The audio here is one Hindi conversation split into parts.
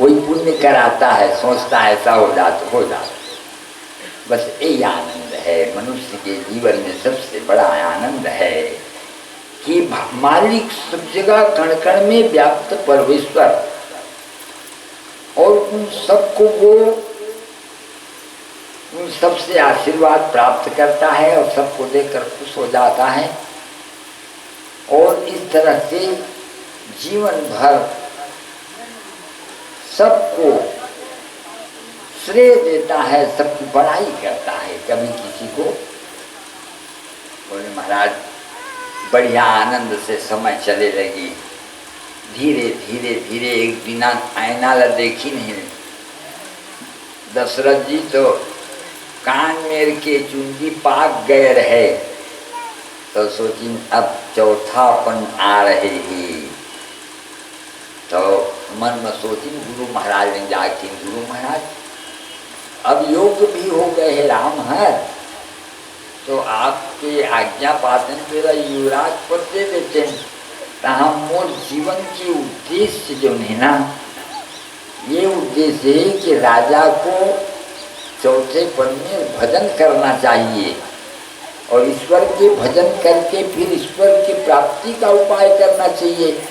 कोई पुण्य कराता है, सोचता है ऐसा हो जाता। बस यही आनंद है मनुष्य के जीवन में। सबसे बड़ा आनंद है कि मालिक सब जगह कण कण में व्याप्त परमेश्वर, और उन सबको वो उन सबसे आशीर्वाद प्राप्त करता है और सबको देखकर खुश हो जाता है। और इस तरह से जीवन भर सबको श्रेय देता है, सबकी बड़ाई करता है। कभी किसी को बोले महाराज बढ़िया आनंद से समय चले लगी, धीरे धीरे धीरे एक बिना आईना ला देखी नहीं। दशरथ जी तो कान मेर के चुंगी पाक गए रहे, तो सोची अब चौथापन आ रहे ही। तो मन में सोची गुरु महाराज ने जाके, गुरु महाराज अब योग भी हो गए है राम है, तो आपके आज्ञा पाते मेरा युवराज पद दे देते हैं। कहा मोर जीवन के उद्देश्य जो है ना, ये उद्देश्य है कि राजा को चौथे पद में भजन करना चाहिए और ईश्वर के भजन करके फिर ईश्वर की प्राप्ति का उपाय करना चाहिए।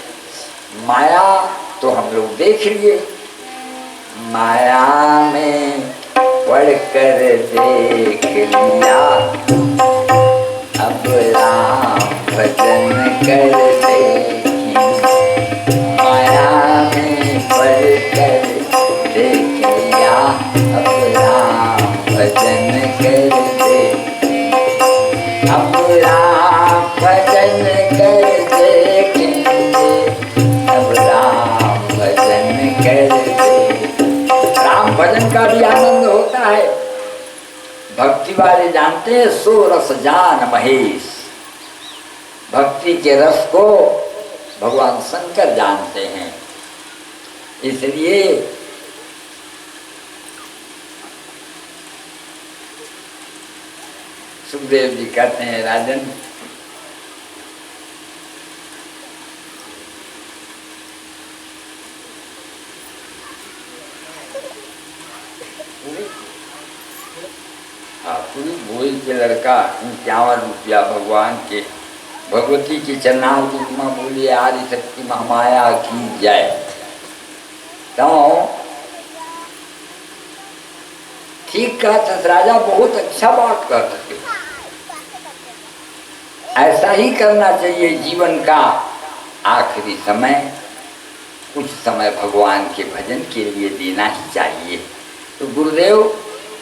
माया तो हम लोग देख लिए, माया में पढ़कर देख लिया, अब राम भजन कर देखी। माया में पढ़कर देख लिया, अब राम भजन कर देखी। अब राम भजन कर देखेंगे, अब राम भजन कर देखेंगे। राम भजन का भी आनंद होता है। भक्ति वाले जानते हैं सो रस जान महेश, भक्ति के रस को भगवान शंकर जानते हैं। इसलिए सुखदेव जी कहते हैं राजन, पूरी भोई के लड़का 51 रुपया भगवान के भगवती की चरणावली में बोलिए आदि शक्ति महामाया की जय। तो ठीक कहता राजा, बहुत अच्छा बात कहते, ऐसा ही करना चाहिए। जीवन का आखिरी समय कुछ समय भगवान के भजन के लिए देना ही चाहिए। तो गुरुदेव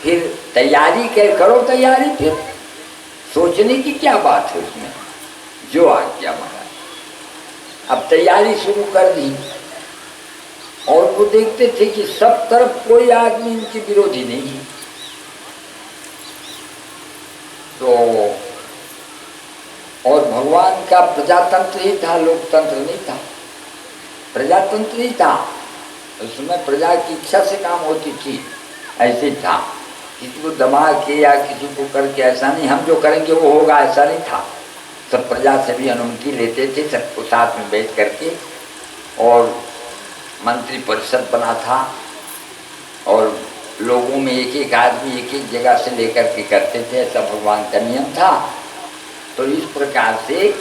फिर तैयारी करो, तैयारी फिर सोचने की क्या बात है उसमें, जो आज्ञा महाराज। अब तैयारी शुरू कर दी और वो देखते थे कि सब तरफ कोई आदमी इनके विरोधी नहीं है। तो और भगवान का प्रजातंत्र ही था, लोकतंत्र नहीं था, प्रजातंत्र ही था। उसमें प्रजा की इच्छा से काम होती थी, ऐसे था। किसी को दबा के या किसी को करके ऐसा नहीं, हम जो करेंगे वो होगा, ऐसा नहीं था। सब प्रजा से भी अनुमति लेते थे, सबको साथ में बैठ करके, और मंत्री परिषद बना था और लोगों में एक एक आदमी एक एक जगह से लेकर के करते थे, ऐसा भगवान का नियम था। तो इस प्रकार से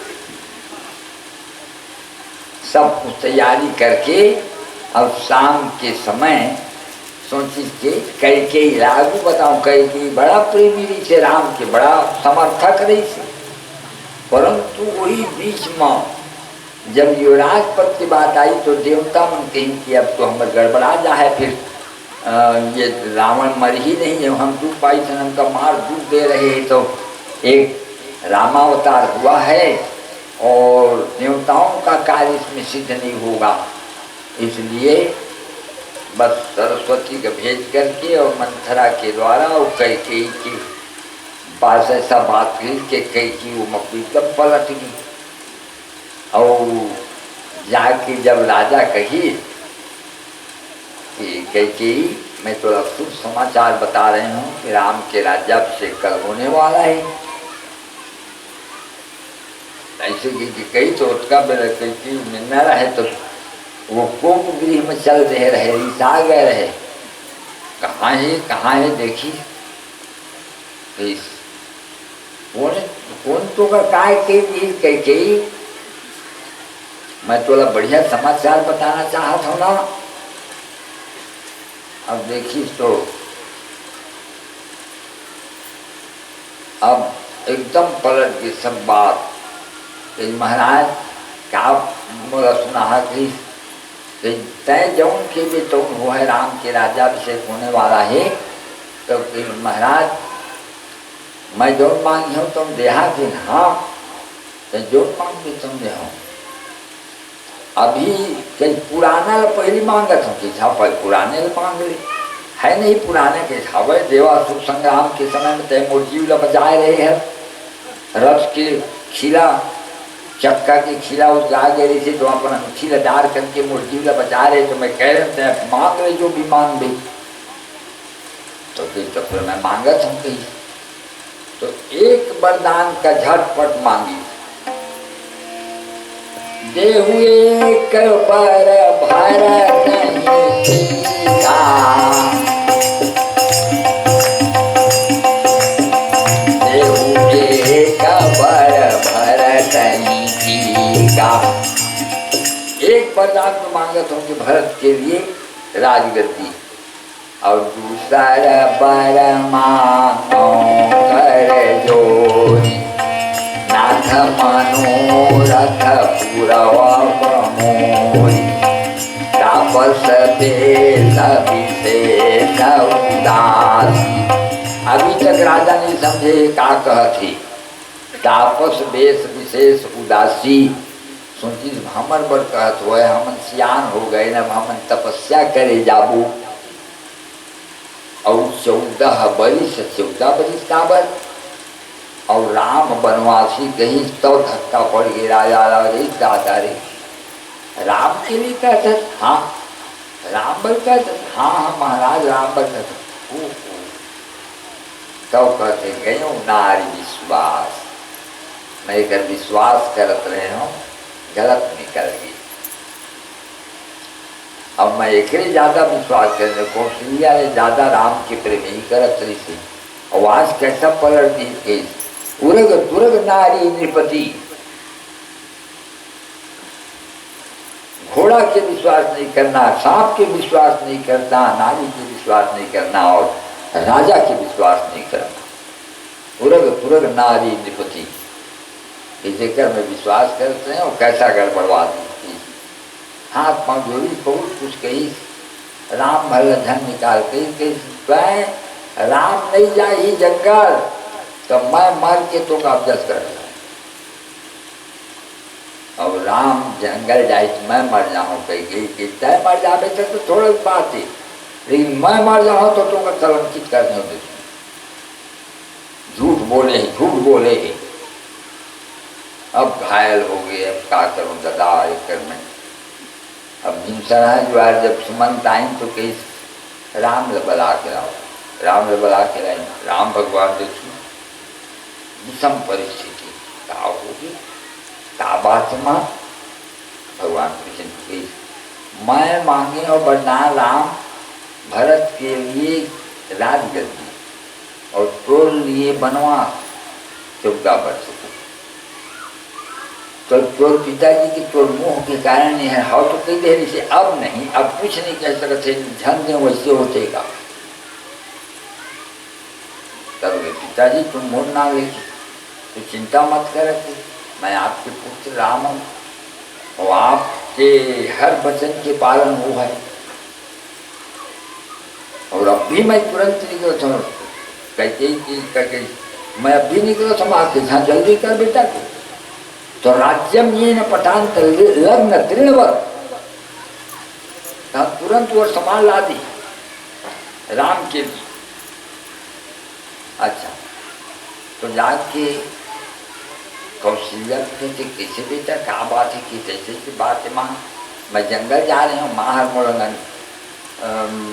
सब कुछ तैयारी करके अब शाम के समय सोची के कैकेयी, लागू बताऊं, कैकेयी बड़ा प्रेमी रही थे राम के, बड़ा समर्थक रही थी। परंतु वही बीच में जब युवराज पद की बात आई तो देवता मन कहीं कि अब तो हम गड़बड़ा जा है, फिर ये रावण मर ही नहीं है, हम 2 पाई जन्म का मार दूध दे रहे हैं। तो एक रामावतार हुआ है और देवताओं का कार्य इसमें सिद्ध नहीं होगा, इसलिए बस सरस्वती को भेज करके और मंथरा के द्वारा और कैकेयी के पास ऐसा बात की कि कैकेयी वो मकड़ी तब पलट गई। और जाके जब राजा कही कि कैकेयी मैं तो शुभ समाचार बता रही हूँ कि राम के राज्याभिषेक कल होने वाला है, ऐसे कि कई तो उसका कैकेयी मिलना रहे तो वो कोप गृह में चल रहे रिसा गए रहे, कहाँ है देखी कौन तो का काय के मैं तोला बढ़िया समाचार बताना चाहत हूँ ना। अब देखी तो अब एकदम पलट गई सब बात। महाराज क्या मोला सुना है कि तय जौन के भी तो वो है राम के राजा अभिषेक होने वाला है। तो महाराज मैं जौन मांगी हूँ तुम देहा दिन, हाँ तो जौन मांगी तुम दे हो। अभी कई पुराना पहली मांगत हूँ कि पुराने मांग ले है नहीं, पुराने के छावे देवासुर संग्राम के समय में तय मूर्ति बजाए रहे हैं, रथ के खिला चक्का की खिला उस गा गए रही थी, तो अपन खिला डार करके मूर्ति बजा रहे। तो मैं कह रहे थे मांग रहे जो भी मांग भी, तो फिर मैं मांगत हूँ कहीं। तो एक वरदान का झटपट मांगी, देहु एक बार भारत नहीं का, देहु एक बार भारत नहीं का। एक वरदान तो मांगत हूँ कि भरत के लिए राजगद्दी, और दूसरा बर मांगो कर जोरी, नाथ मनोरथ पुरवा मोरी, तापस बेश विशेष उदासी। अभी तक राजा नहीं समझे का कहती, तापस बेश विशेष उदासी सोची हमर बड़ कहत हो, हमन सियान हो गए न, हमन तपस्या करे जाबू। और 14 बरिस काबर, और राम बनवासी कहीं तो धक्का पड़ गया राजा रे राम के लिए कहते, हाँ राम बल कहते, हाँ महाराज राम बल कहते। तो कहते गयो नारी विश्वास, मैं कर विश्वास करत रहे हूँ गलत निकल गई। अब मैं एक ज्यादा विश्वास करने कौशल्या ज्यादा राम के प्रेमी ही करत रही थी। आवाज कैसा पलट दी के उरग दुर्ग नारी नृपति, घोड़ा के विश्वास नहीं करना, सांप के विश्वास नहीं करना, नारी के विश्वास नहीं करना, और राजा के विश्वास नहीं करना। उरग तुरग नारी नृपति, इसे कर में विश्वास करते हैं और कैसा गड़बड़वा दी। हाथ पाँव जोड़ी बहुत कुछ कही, राम भल धन निकाल कही राम नहीं जाही जंगल तो मैं मर के तो कब्जत कर। अब राम जंगल जाए तो मैं मर जाऊँ कही कि तय मर जावे तो थोड़ी बात है, लेकिन मैं मर जाऊँ तो तुमको कलंकित करने होते, झूठ बोले ही। अब घायल हो गए, अब क्या करूँ दादा एक कर में। अब हिंसना जो है जब सुमंत आई तो कही राम ले बला के लाओ, राम ले बला के लाई। राम भगवान देखिए विषम परिस्थिति क्या होगी, क्या बात माँ। भगवान कृष्ण की मैं मांगे और वरदान राम भरत के लिए राजगद्दी और तोड़ लिए बनवास 14 वर्ष को। तो तोर पिताजी की तोर मुँह के कारण नहीं है, हाँ तो कई देर से अब नहीं, अब कुछ नहीं कह सकते, झन दे वैसे होतेगा। तब पिताजी तुम मोड़ ना लेगी तो चिंता मत कर, मैं आपके पुत्र राम हूँ और आपके हर वचन के पालन वो है। और अब भी मैं तुरंत निकला था, कहते मैं अब भी निकला था आपके यहाँ, जल्दी कर बेटा को। तो राज्यम ये न पठान लग्न तृणवर, तुरंत वो संभाल ला दी राम के। अच्छा तो जाके कौशल्या कहते कैसे बेटा क्या बात है, कि कैसे की बात है माँ, मैं जंगल जा रही हूँ, माँ हर मोड़ंगन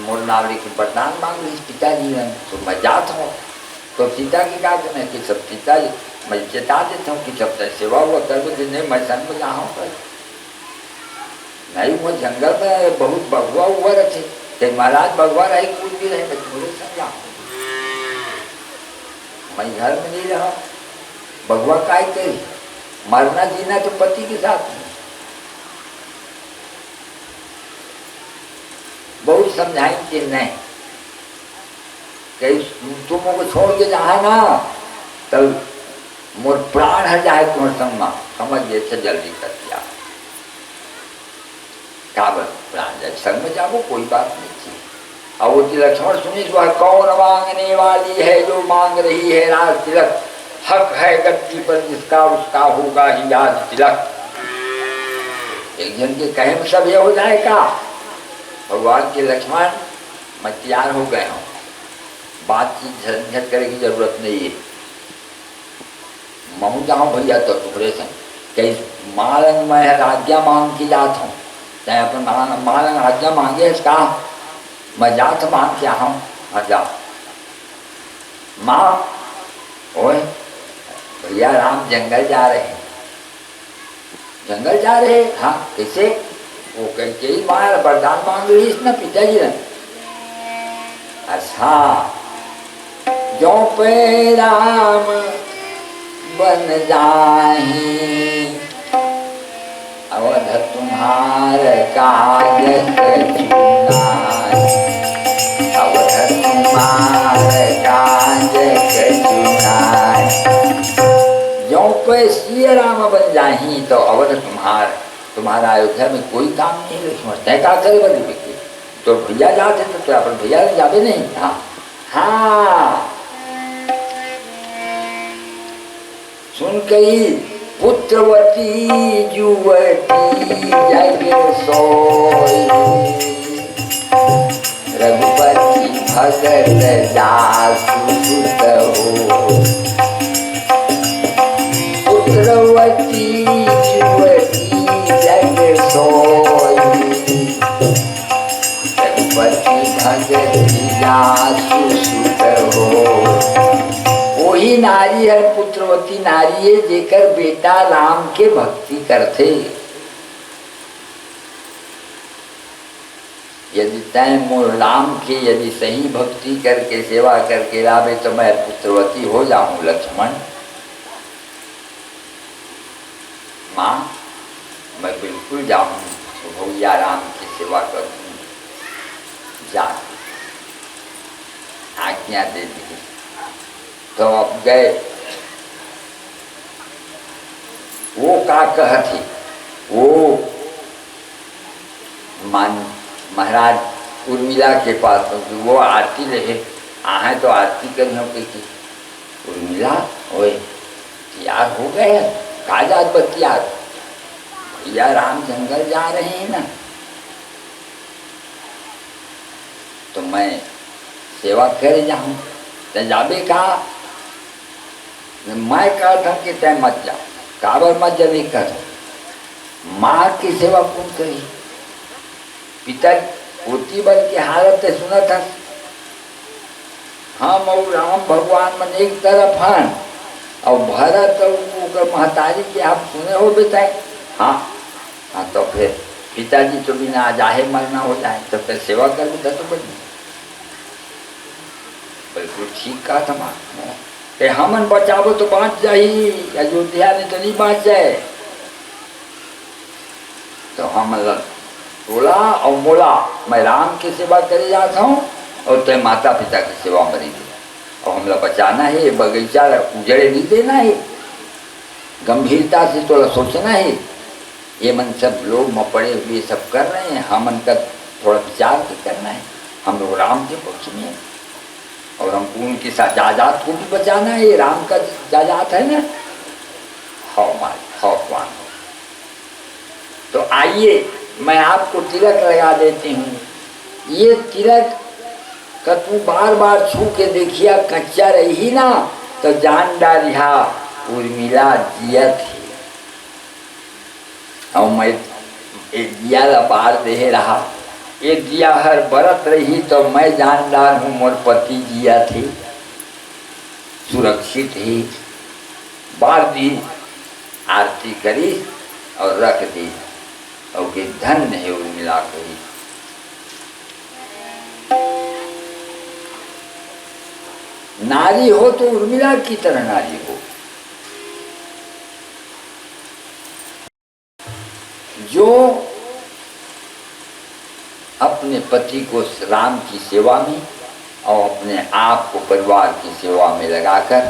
मोड़नावली की वरदान मांग रही पिताजी ने, तो मैं जाता हूँ। तो सीता की कहा कि मैं कि सब पिताजी मैं चेता देता हूँ कि जब तक सेवा हुआ कर दो, नहीं मैं सन में जहाँ पर नहीं वो जंगल में बहुत बगुआ हुआ रखे, ते महाराज बगुआ रहे कुछ भी रहे, मैं मुझे समझा, मैं घर में नहीं रहा, बगुआ काय करी, मरना जीना तो पति के साथ में। बहुत समझाई कि नहीं, कहीं तुमको छोड़ के जहाँ ना तब मोर प्राण हर जाए तुम्हारे संग में, समझ गए जल्दी कर दिया, क्या बोल प्राण जाए संग में जाओ कोई बात नहीं थी। अब वो तिलक छोड़ सुनी तो कौन मांगने वाली है जो मांग रही है राज तिलक, हक है गद्दी पर जिसका उसका होगा ही आज तिलक। एक जन के कहे में सब ये हो जाएगा। भगवान के लक्ष्मण मैं तैयार हो गए हूँ, बातचीत झंझट करने की जरूरत नहीं है, मऊ जाऊँ भैया तो तुम्हारे संग, कहीं मालन मैं राज्ञा मांग के जाता हूँ, चाहे अपन मालन राज्ञा मांगे इसका मैं जात मांग के आऊँ। जा माँ ओए भैया राम जंगल जा रहे हैं, जंगल जा रहे हैं, हाँ कैसे, वो कह माँ वरदान मांग रही इसने पिताजी ने। अच्छा जो पे राम बन जाही अवध तुम्हार काज कछुनाई, अवध तुम्हार काज कछुनाई। जो पे श्री राम बन जाही तो अवध तुम्हारा अयोध्या में कोई काम नहीं समझते क्या करे बड़ी व्यक्ति, तो भैया जाते तो अपन भैया जाते नहीं। हाँ हाँ सुन कही पुत्रवती युवती जग सोई, रघुपति भगत जासु सुत हो, पुत्रवती युवती जग सोई, रघुपति भगत जासु सुत हो। वही नारी है पुत्रवती नारी है जेकर बेटा राम के भक्ति करते। यदि तय मोर राम के यदि सही भक्ति करके सेवा करके लावे तो मैं पुत्रवती हो जाऊं लक्ष्मण। माँ मैं बिल्कुल जाऊं तो भैया राम की सेवा करूं, जा आज्ञा दे दी। तो अब गए, वो का कहती वो महाराज उर्मिला के पास वो आरती रहे आहे तो आरती करी हो की उर्मिला ओए तैयार हो गए, काजात बतियार भैया राम जंगल जा रहे हैं ना, तो मैं सेवा कर जाऊं तो जाबे का मैं कहता कि तय मत जा, काबर मत जब कर माँ की सेवा कौन करी, पिता पोती बन की हालत है सुना था। हम और राम भगवान मन एक तरफ हैं और भरत और महतारी के आप सुने हो बेटा। हाँ हाँ तो फिर पिताजी तो बिना जाहे मरना हो जाए तो फिर सेवा कर भी तो बनी। बिल्कुल ठीक कहा था माँ कि हमन बचावो तो बाँच जाही, अयोध्या ने तो नहीं बाँच जाए। तो हम बोला और बोला मैं राम की सेवा करे जाता हूँ और तेरे माता पिता की सेवा मरी थी और हमला बचाना है, बगीचा उजड़े नहीं देना है, गंभीरता से थोड़ा सोचना है। ये मन सब लोग पड़े हुए सब कर रहे हैं, हमन का थोड़ा विचार भी करना है। हम लोग राम के पक्ष में हैं और हमको उनकी जायदाद को भी बचाना है, ये राम का जायदाद है ना। How my how one. तो आइए मैं आपको तिलक लगा देती हूँ, ये तिलक का तू बार बार छू के देखिया, कच्चा रही ना तो जान डालिया उर्मिला जिया थी और मैं दिया बार दे रहा, ये दिया हर बरत रही तो मैं जानदार हूँ मोर पति जिया थे, सुरक्षित ही। बार दी आरती करी और रख दी। और कि धन्य है उर्मिला कही। नारी हो तो उर्मिला की तरह नारी हो, जो अपने पति को राम की सेवा में और अपने आप को परिवार की सेवा में लगाकर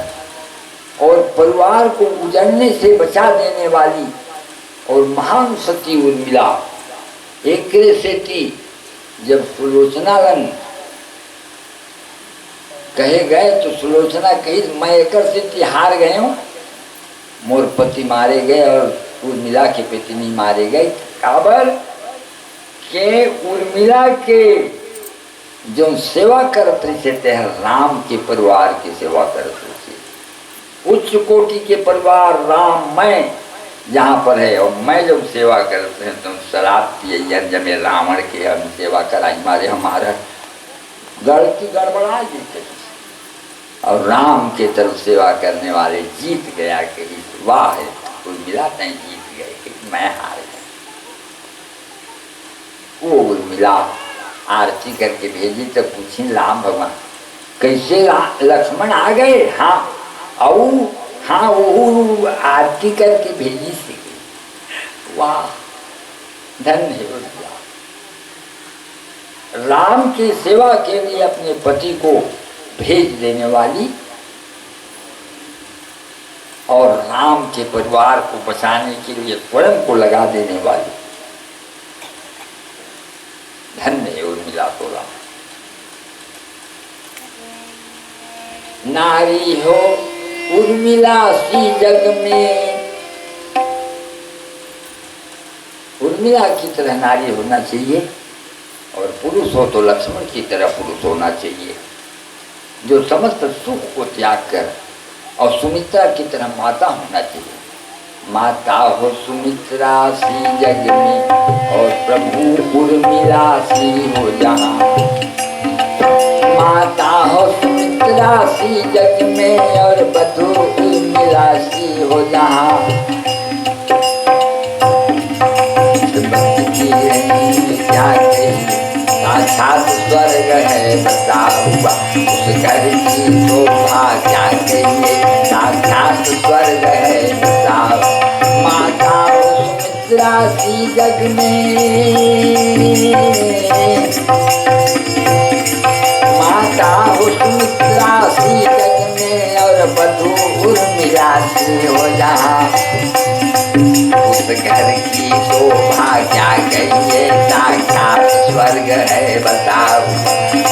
और परिवार को उजड़ने से बचा देने वाली और महान सती उर्मिला एक से थी। जब सुलोचनालन कहे गए तो सुलोचना कही मैं एकर से थी हार गए हूँ, मोर पति मारे गए और उर्मिला के पति नहीं मारे गए। काबर के उर्मिला के जो सेवा करते थे राम के परिवार की सेवा करते थे। उच्च कोटि के परिवार राम मैं जहाँ पर है और मैं जब सेवा करते हैं तुम शराब पिए जब रावण की हम सेवा कराई मारे हमारा गलती गड़बड़ा जीते और राम के तरफ सेवा करने वाले जीत गया कि वाह है उर्मिला नहीं जीत गए कि मैं हार गया। वो उर्मिला आरती करके भेजी तो पूछी राम भगवान कैसे लक्ष्मण आ गए। हाँ औ हाँ वो आरती करके भेजी सी। वाह धन्य है उर्मिला, राम की सेवा के लिए अपने पति को भेज देने वाली और राम के परिवार को बचाने के लिए स्वयं को लगा देने वाली धन्य है उर्मिला तो राम। नारी हो उर्मिला सी जग में, उर्मिला की तरह नारी होना चाहिए और पुरुष हो तो लक्ष्मण की तरह पुरुष होना चाहिए जो समस्त सुख को त्याग कर और सुमित्रा की तरह माता होना चाहिए। माता हो सुमित्रा सी जग में और प्रभु उर्मिला सी हो जहाँ। माता हो सुमित्रा सी जग में और बधू उर्मिला सी हो जहाँ। साक्षात स्वर्ग है बसा हुआ उस घर की शोभा क्या कहिए। साक्षात स्वर्ग है बसा माता सुमित्रा सी जग में। माता सुमित्रा सी जग में और बधू उर्मिला सी हो जहाँ। उस घर की शोभा क्या कहिए। साक्षात स्वर्ग है बताओ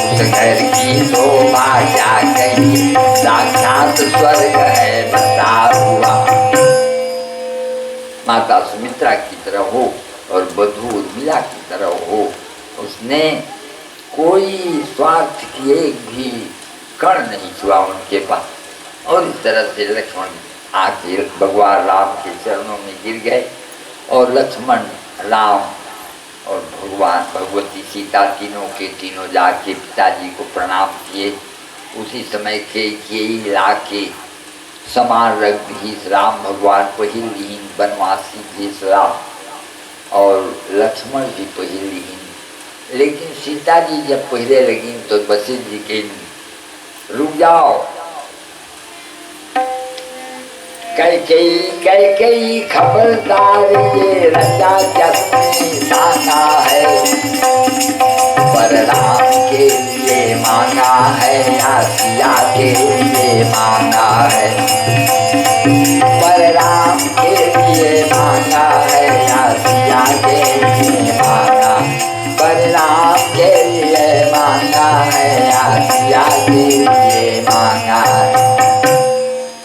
उस घर की शोभा क्या कहिए। साक्षात स्वर्ग है बता हुआ। माता सुमित्रा की तरह हो और बधू उर्मिला की तरह हो। उसने कोई स्वार्थ की एक भी कण नहीं छुआ उनके पास और इस तरह से लक्ष्मण आके भगवान राम के चरणों में गिर गए और लक्ष्मण राम और भगवान भगवती सीता तीनों के तीनों जाके पिताजी को प्रणाम किए। उसी समय के लाके समान रख दी राम भगवान पहिलहीन बनवासी भेष राम और लक्ष्मण भी पहिलहीन। लेकिन सीता जी जब पहले लगी तो वशिष्ठ जी के रुक जाओ। कई खबरदार ये रचा जाना है पर राम के लिए मांगा है या सिया के लिए मांगा है। पर राम के लिए मांगा है या सिया के लिए मांगा। पर राम के लिए मांगा है या सिया के लिए मांगा है।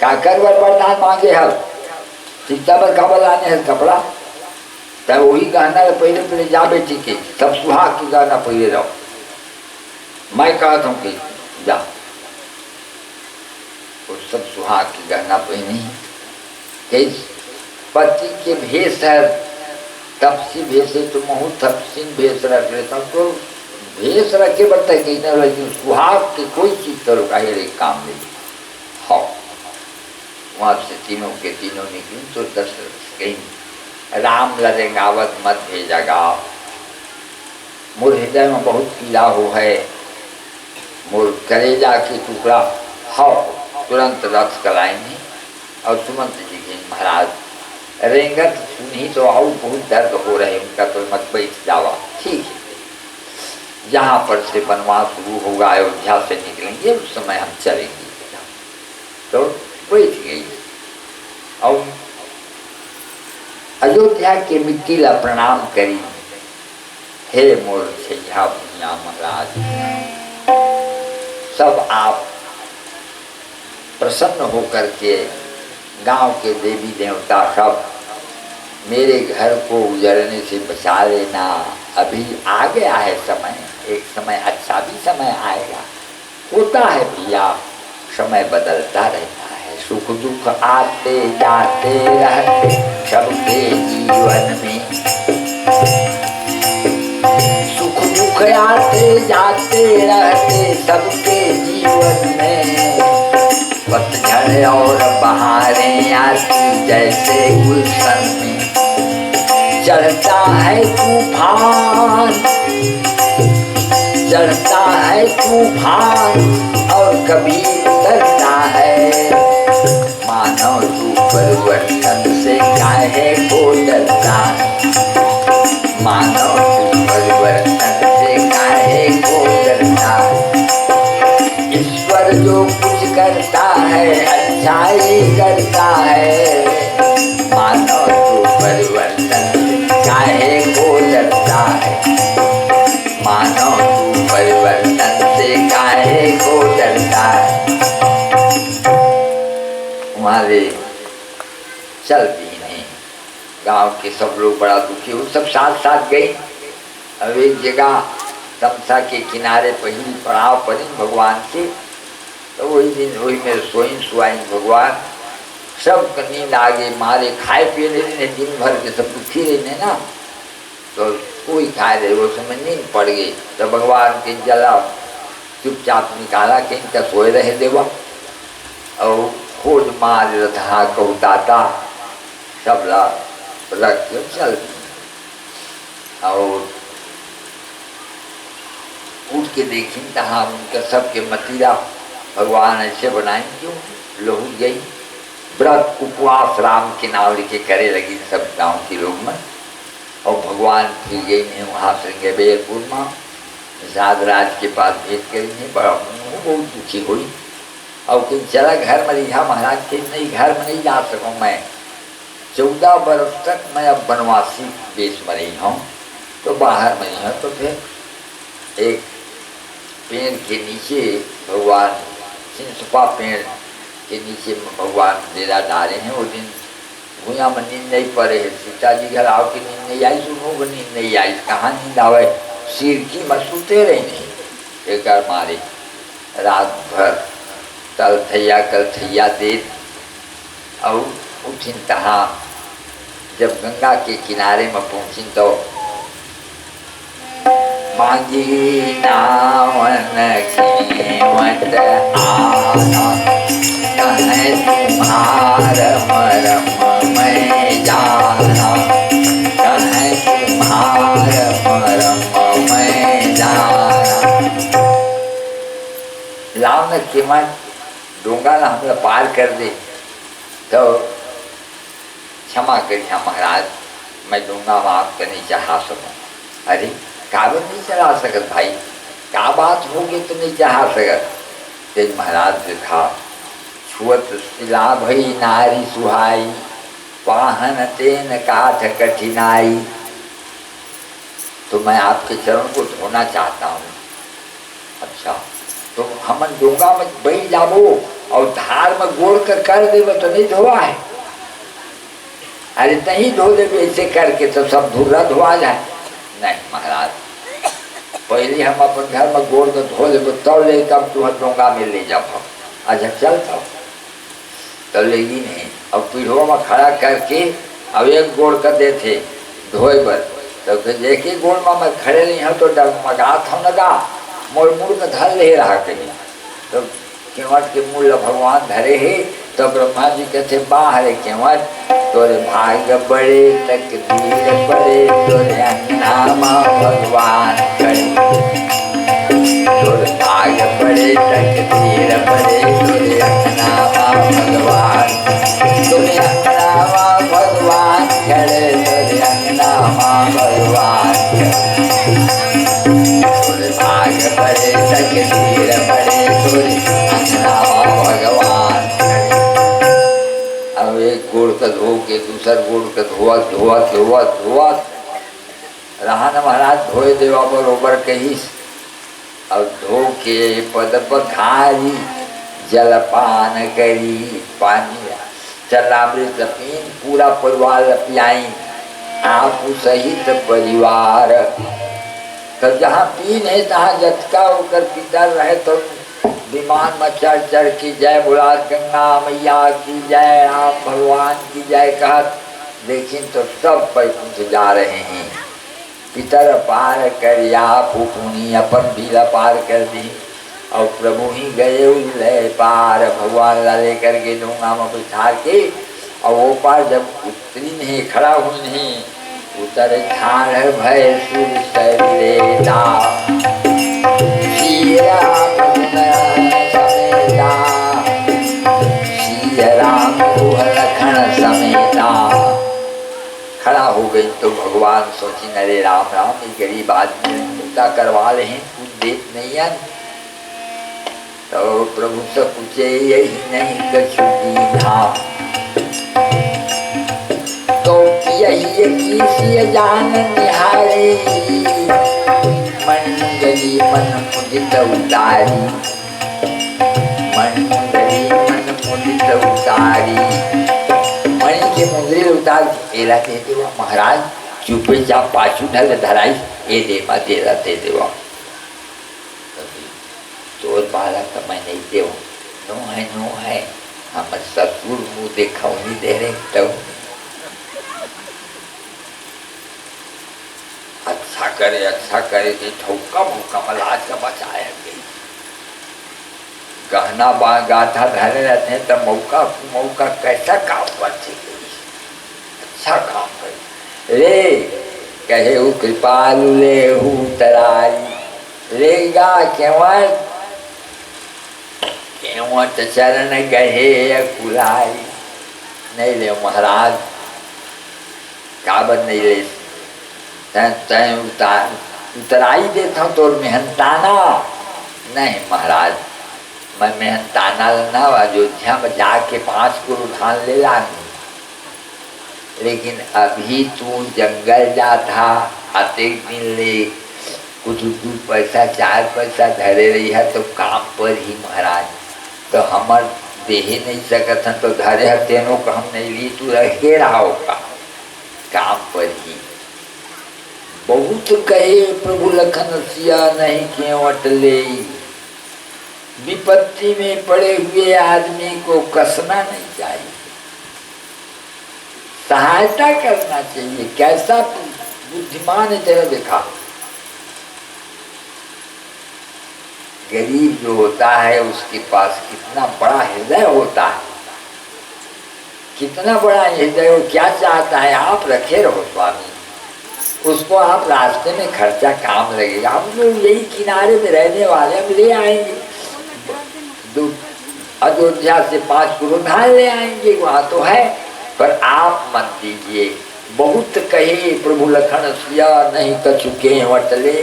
काकर वरदान मांगे हल सीता पर खबर लाने है कपड़ा तब वही गहना पहले पहले जा बेटी के सब सुहाग की गहना पहले रहो। मैं कहता हूँ कि जा वो सब सुहाग की गहना पहनी कई पति के भेष है तपसी भेष है तो महू तपसी भेष रख लेता हूँ तो भेष रखे बढ़ता है कहीं ना लेकिन सुहाग की कोई चीज करो का काम नहीं। हाँ वहाँ से तीनों के तीनों निकली तो 10 कहीं राम लरे गावत मत भेजा गाँव। मोर हृदय में बहुत पीड़ा हो है, मोर कलेजा के टुकड़ा हो। तुरंत रथ कराएंगे और सुमंत जी के महाराज रेंगत सुनी तो आओ, बहुत दर्द हो रहे उनका, तो मत बैठ जावा। ठीक है, जहाँ पर से वनवास शुरू होगा अयोध्या से निकलेंगे उस समय हम चलेंगे। तो बैठ गई और अयोध्या के मिट्टी ला प्रणाम करी। हे मोर छैया भैया महाराज, सब आप प्रसन्न होकर के गांव के देवी देवता सब मेरे घर को उजड़ने से बचा लेना। अभी आ गया है समय, एक समय अच्छा भी समय आएगा। होता है भैया, समय बदलता रहता है, सुख दुख आते जाते रहते सबके जीवन में। सुख दुख आते जाते रहते सबके जीवन में। पतझड़ और बहारें आती जैसे गुलशन में। चढ़ता है तूफान, चढ़ता है तूफान और कभी उतरता है। मानव तू परिवर्तन से काहे को डरता है। मानव तू परिवर्तन से काहे को डरता है। ईश्वर जो कुछ करता है अच्छाई करता है। मानव तू परिवर्तन से काहे को डरता है। मानव तू परिवर्तन से काहे को डरता है। हमारे चल भी नहीं, गांव के सब लोग बड़ा दुखी हो, सब साथ साथ गए। अब एक जगह तमसा के किनारे पहली पड़ाव पड़ी भगवान के, तो वही दिन वही में सोइन सुआइन भगवान। सब नींद आगे मारे, खाए पिए रहे दिन भर के, सब दुखी रहे ना, तो कोई खाए रहे, वो समय नींद पड़ गई। तो भगवान के जला चुपचाप निकाला कि इनका सोए रहे देवा, और खोज मार रहा कहता सब रख के चल। और उठ के देखी तहाँ उनका सबके मतीरा भगवान ऐसे बनाए क्यों लहू गई। व्रत उपवास राम के नाम लिखे करे लगी सब गाँव के लोग में। और भगवान फिर गई मैं वहाँ श्रृंगेरपुर में निषादराज के पास भेंट करी नहीं, बड़ा बहुत दुखी हुई। और कहीं चला घर में रिहा महाराज के, नहीं घर में नहीं जा सकूँ मैं, 14 वर्ष तक मैं अब वनवासी देश में रही हूँ, तो बाहर में नहीं हूँ। तो फिर एक पेड़ के नीचे भगवान सिंसुपा पेड़ के नीचे भगवान डेरा डाले हैं। वो दिन भूया में नींद नहीं पड़े है, सीता जी घर आओ कि नींद नहीं आई, सुनो को नींद नहीं आई, कहाँ नींद आवे, सिर की मसूते रहे नहीं। एक मारे रात भर तल थैया दे और उठिन तहाँ जब गंगा के किनारे में पहुँची तो मांगी नावन खेवत आना, कहे तुम्हार मरम मैं जाना, कहे तुम्हार मरम मैं जाना। लाव न कीमत डोंगा ना हमला पार कर दे तो क्षमा करिए महाराज, मैं डोंगा माफ करनी चाह सकूँ। अरे कागज नहीं चला सकत भाई, क्या बात होगी तो नहीं चाह सकत। तेज महाराज देखा छुअत शिला भई नारी सुहाई, वाहन तेन काठ कठिनाई। तो मैं आपके चरण को धोना चाहता हूँ। अच्छा तो हमन डोंगा में बैठ जाबो और धार में गोड़ कर देवे तो नहीं धोवा है। अरे नहीं धो देवे ऐसे करके तो सब धुरा धोआ जाए। नहीं महाराज, पहले हम अपन घर में गोड़ में धो लेबो तब ले, तब तुह डोंगा में ले जाओ। अच्छा चलता तो लेगी नहीं। अब पीढ़ों में खड़ा करके अब एक गोड़ कर देते धोए बर, तो एक ही गोड़ में मैं खड़े नहीं हूँ तो डगमगात हम लगा मोड़ मुड़ में धर ले रहा कहीं। तो केवट के मूल भगवान धरे है, तो ब्रह्मा जी कहते बाहर केवट तोरे भाग्य बड़े तकदीर बड़े, तोरे अंगनामा भगवान करे। तोरे भाग्य बड़े तकदीर बड़े, तोरे अंगनामा भगवान, तोरे अंगनामा भगवान करे, तोरे अंगनामा भगवान करे। तोरे भाग्य बड़े तकदीर बड़े, तोरे अंगनामा भगवान करे। अब एक गुड़ का धो के दूसर गुड़ का धोवत धोवत धोवत धोवत रहा न महाराज, धोए देवा बरोबर कहीस। अब धो के पद पखारी जलपान करी, पानी चलामृत पीन, पूरा परिवार पियाई आप सहित परिवार। तो जहाँ पीन है तहाँ जटका होकर पितर रहे, तो विमान में चढ़ चढ़ की जय बोला, गंगा मैया की जय, राम भगवान की जय कहत। लेकिन तो सब पैकुंठ जा रहे हैं। पितर पार कर या पुपुनी अपन भीला पार कर दी, और प्रभु ही गए उल्ले पार। भगवान ला लेकर के डोंगा में बिठा के, और वो पार जब उतरी नहीं, खड़ा हुई नहीं, उतर ठाड़ भय सुर सरेता, राम लखन समेता। खड़ा हो गई तो भगवान सोची, अरे राम राम, ये गरीब आदमी मुक्ता करवा ले हैं, कुछ देख नहीं है। तो प्रभु से पूछे, यही नहीं कछु दीना, तो यही किसी जान निहारी, मंगली मन मुदित उतारी, मंगली मन मुदित उतारी। मणि के मुंदरी उतार एला दे देवा महाराज, चुपे चाप पाछू ढल धराई, ए देवा तेरा दे देवा। तोर बालक तो मैं नहीं देव, नो है, हम ससुर मुँह देखा नहीं दे रहे। तो अच्छा करे कि ठोका भूका मलाज का बचाया गई। गहना गाथा धरे रहते हैं, तो मौका कैसा काम करते, अच्छा काम करे। रे कहे कृपालु ले तराई, रेगा केवट चरण गहे कुलाई। नहीं ले महाराज, काबन नहीं ले, उतराई देता हूँ तो मेहनताना नहीं महाराज। मैं मेहनताना ना अयोध्या में जाके 5 गुरु धान ले लाऊंगी, लेकिन अभी तू जंगल जा था, आते दिन ले कुछ 2 पैसा 4 पैसा धरे रही है, तो काम पर ही महाराज। तो हमार देहे नहीं सकत हैं, तो धरे तेनों को हम नहीं ली, तू रहे रहा होगा काम पर ही। बहुत कहे प्रभु लखन सिया, नहीं केवट ले। विपत्ति में पड़े हुए आदमी को कसना नहीं चाहिए, सहायता करना चाहिए। कैसा बुद्धिमान है तेरा देखा। गरीब जो होता है उसके पास कितना बड़ा हृदय होता है, कितना बड़ा हृदय, वो क्या चाहता है, आप रखे रहो स्वामी, उसको आप रास्ते में खर्चा काम लगेगा। हम जो यही किनारे में रहने वाले, हम ले आएंगे, अयोध्या से 5 गुरु धान ले आएंगे, वहाँ तो है, पर आप मत दीजिए। बहुत कहे प्रभु लखन सिया, नहीं कछुके वटले।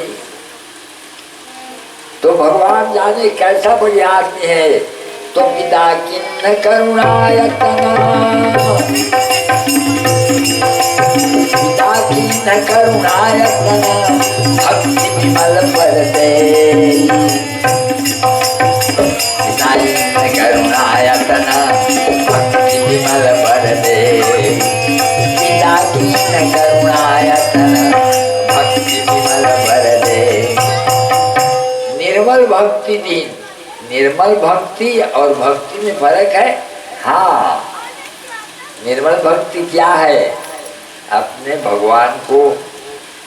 तो भगवान जाने कैसा बड़ी आदमी है। तो पिता किन्न करुणायतना, पिता किन्न करुणायतना, भक्ति विमल परते। पिता किन्न करुणायतना, भक्ति विमल परते। पिता किन्न करुणायतना, भक्ति विमल परते। निर्मल भक्ति दीन, निर्मल भक्ति और भक्ति में फर्क है। हाँ, निर्मल भक्ति क्या है? अपने भगवान को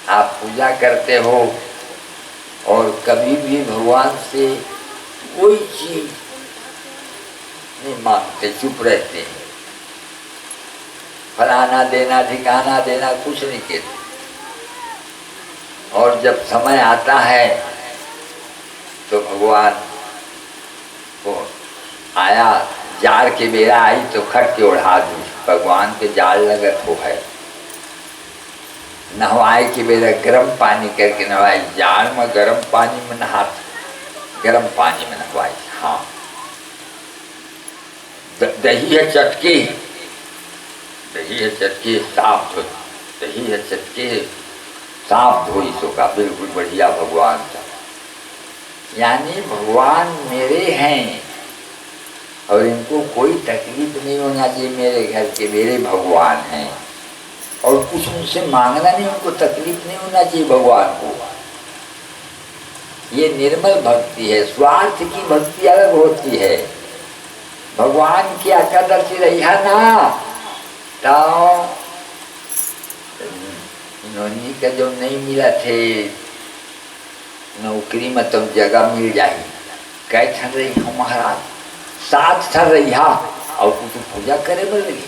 आप पूजा करते हो और कभी भी भगवान से कोई चीज नहीं मांगते, चुप रहते हैं। फलाना देना ठिकाना देना कुछ नहीं कहते। और जब समय आता है तो भगवान को आया जाड़ के बेरा आई तो खट के ओढ़ा दी, भगवान के जाड़ लगत हो है। नहवाए के बेरा गर्म पानी करके नहवाए, जाड़ में गर्म पानी में नहा, गर्म पानी में नहवाए। हाँ, दही है चटके, दही है चटके साफ धो, दही है चटके साफ धोई सो का बिल्कुल बढ़िया भगवान था। यानी भगवान मेरे हैं और इनको कोई तकलीफ नहीं होना चाहिए। मेरे घर के मेरे भगवान हैं और कुछ उनसे मांगना नहीं, उनको तकलीफ नहीं होना चाहिए भगवान को। ये निर्मल भक्ति है। स्वार्थ की भक्ति अलग होती है। भगवान की अकादशी रही है ना, तो इन्होंने का जो नहीं मिला थे नौकरी में तब जगह मिल जाए, कै ठन रही हो महाराज, 7 ठन रही और कुछ पूजा करे बोल लगी,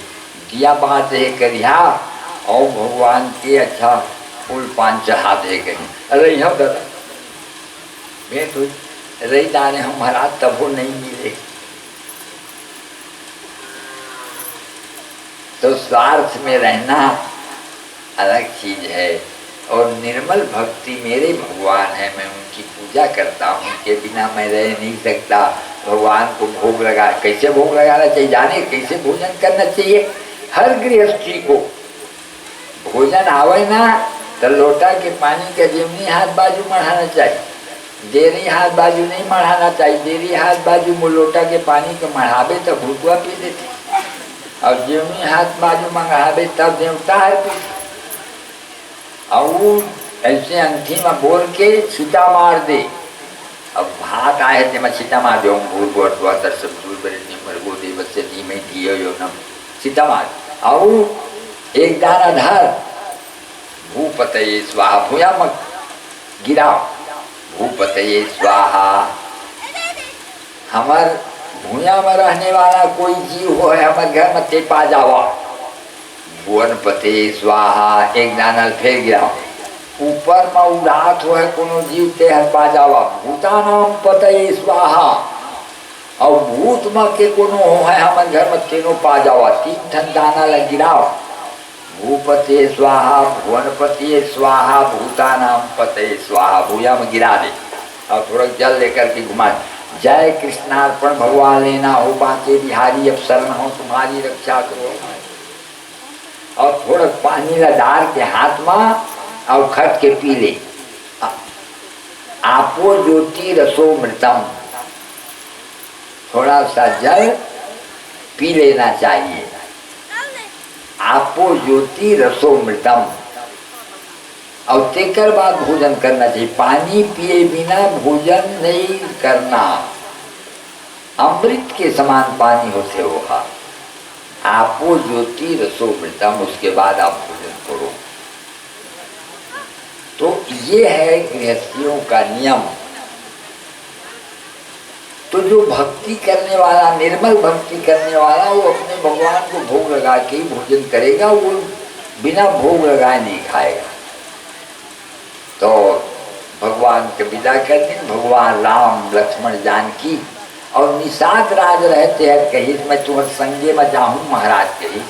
दिया बात है करिया और भगवान के अच्छा फूल पान चढ़ा दे कहीं। अरे हम दादा भेंट हुई रही दाने हम महाराज, तब वो नहीं मिले। तो स्वार्थ में रहना अलग चीज है। और निर्मल भक्ति मेरे भगवान है, मैं उनकी पूजा करता हूँ, उनके बिना मैं रह नहीं सकता। भगवान को भोग लगा, कैसे भोग लगाना चाहिए जाने, कैसे भोजन करना चाहिए। हर गृहस्थी को भोजन आवे ना तो लोटा के पानी का जेमनी हाथ बाजू मढ़ाना चाहिए, देरी हाथ बाजू नहीं मढ़ाना चाहिए। देरी हाथ बाजू में लोटा के पानी के मढ़ावे तो भूकुआ पी देते, और जेमनी हाथ बाजू मंगावे तब देवता है पी। और ऐसे अंठी में बोल के छीटा मार दे। अब भात आए थे मैं छीटा मार दो, देवस्य धीमे धियो यो नम, छीटा मार। और एक दाना धर, भूपतये स्वाहा, भूया मत गिराओ, भूपतये स्वाहा। हमार भूया में रहने वाला कोई जीव हो है हमारे घर में ते पा जावा, भुवन पते स्वाहा, एक दाना फेर गिराओ। ऊपर में उड़ात हो है कोनो जीव ते हर पा जावा, भूतानाम पतये स्वाहा। और भूत में के कोनो हो है हमारे घर में तीनों पा जावा, 3 ठन दाना लग गिराओ। भूपते स्वाहा, भुवनपति स्वाहा, भूतानाम पते स्वाहा, भूया में गिरा दे और थोड़ा जल लेकर के घुमा। जय कृष्णार्पण, भगवान लेना हो बांके बिहारी, अब शरण हो तुम्हारी रक्षा करो। और थोड़ा पानी डाल के हाथ में और खट के पी ले। आपो ज्योति रसो मृतम, थोड़ा सा जल पी लेना चाहिए। आपो ज्योति रसो मृतम, और तेकर बाद भोजन करना चाहिए। पानी पिए बिना भोजन नहीं करना, अमृत के समान पानी होते हो। आपो ज्योति रसो मृतम, उसके बाद आप भोजन करो। तो ये है गृहस्थियों का नियम। तो जो भक्ति करने वाला, निर्मल भक्ति करने वाला, वो अपने भगवान को भोग लगा के ही भोजन करेगा, वो बिना भोग लगाए नहीं खाएगा। तो भगवान के विदा कर दिन, भगवान राम लक्ष्मण जानकी और निषाद राज रहते हैं। कहीं मैं तुम्हारे संगे में जाऊं महाराज, कहीं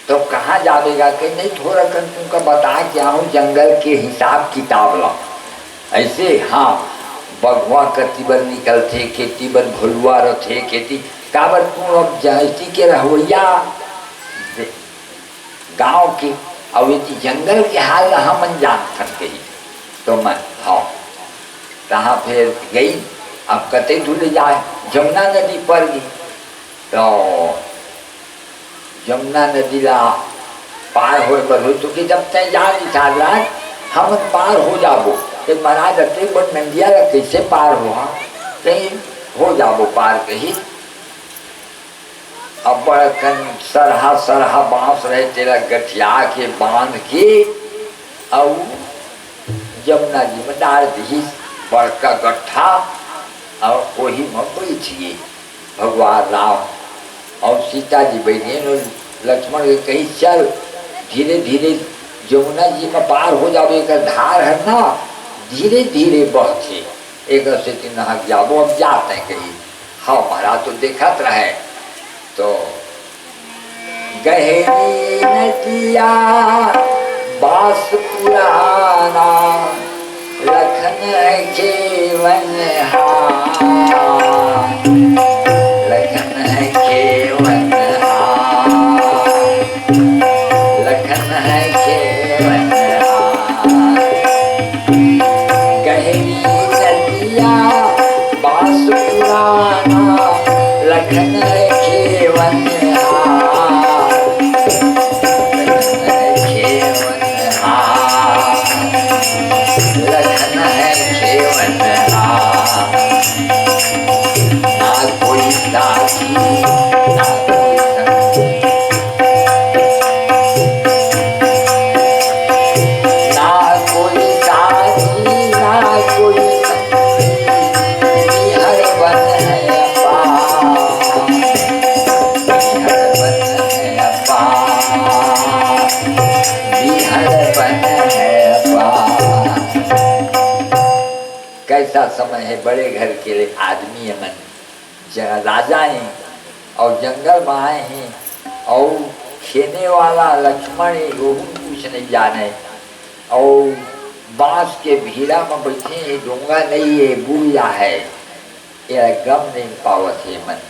तो कहाँ जावेगा कि नहीं, थोड़ा कन तुमको बता के आऊँ जंगल के हिसाब किताब ला। ऐसे हाँ, बगवा कतिबर निकलते, खेती बर भुलवा रथे, खेती काबर तुम अब जैसी के रहोया गांव के, और ये जंगल के हाल हम जान सकते ही। तो मैं हाँ कहाँ फिर गई, अब कते धुले जाए, जमुना नदी पर गई। तो जमुना नदी ला पार हो पर हो तो कि जब तक जा नहीं था हम पार हो जाबो, कि महाराज अते बड़ नंदिया ला कैसे पार हुआ, कहीं हो जाबो पार कहीं। अब बड़कन सरहा सरहा बांस रहे तेरा गठिया के बांध के और जमुना जी में डाल दी बड़का गट्ठा, और वही में बैठिए भगवान राम और सीता जी बैठे लक्ष्मण के कहीं चल धीरे धीरे यमुना जी में पार हो जाओ, एक धार है ना धीरे धीरे बहते, एक से तीन नहक जाओ, अब जाते हैं कहीं। हाँ महाराज तो देखत रहे। तो गहरी नदिया बास पुराना लखन केवन लखन केवन लखन केवन गहरी नदिया बास पुराना लखन केवन कैसा समय है बड़े घर के लिए आदमी है मन राजा हैं और जंगल में आए हैं और खेने वाला लक्ष्मण है वो कुछ नहीं जाने और बांस के भीड़ा में बैठे हैं, डूंगा नहीं है बुढ़िया है, यह गम नहीं पावत है मन।